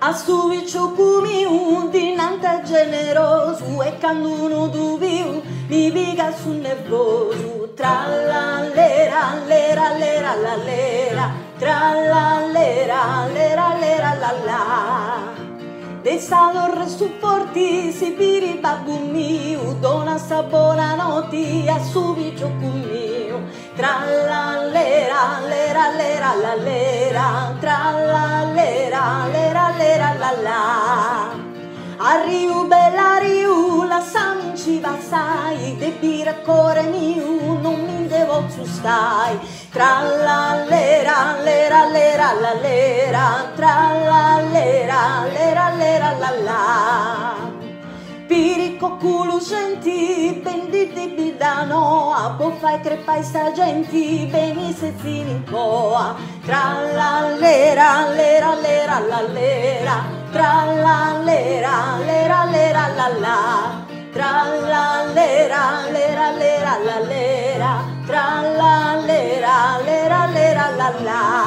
A su viccio cumiu, dinante generoso, e quando uno tu viu, mi pica sul nervoso. Tra la lera, lera, lera, la lera, tra la lera, lera, lera, la la. De salor supporti, si piri babbu mio, dona sa buonanotte a su viccio cumiu. Tra la lera, lera, lera, la lera, tra la lera, lera, lera, la la. Arriu bella riu, la sami ci passai, de bira cuore mio, non mi devo stai. Tra la lera, lera, lera, la lera, tra la lera, lera, lera, la la. Pirico culo senti, benditi bidano, a boffa e crepai sta genti, benisse fino in coa. Tra la lera, lera, lera, la lera, tra la lera, lera, lera, la la. Tra la lera, lera, lera, la lera, tra la lera, lera, lera, la la.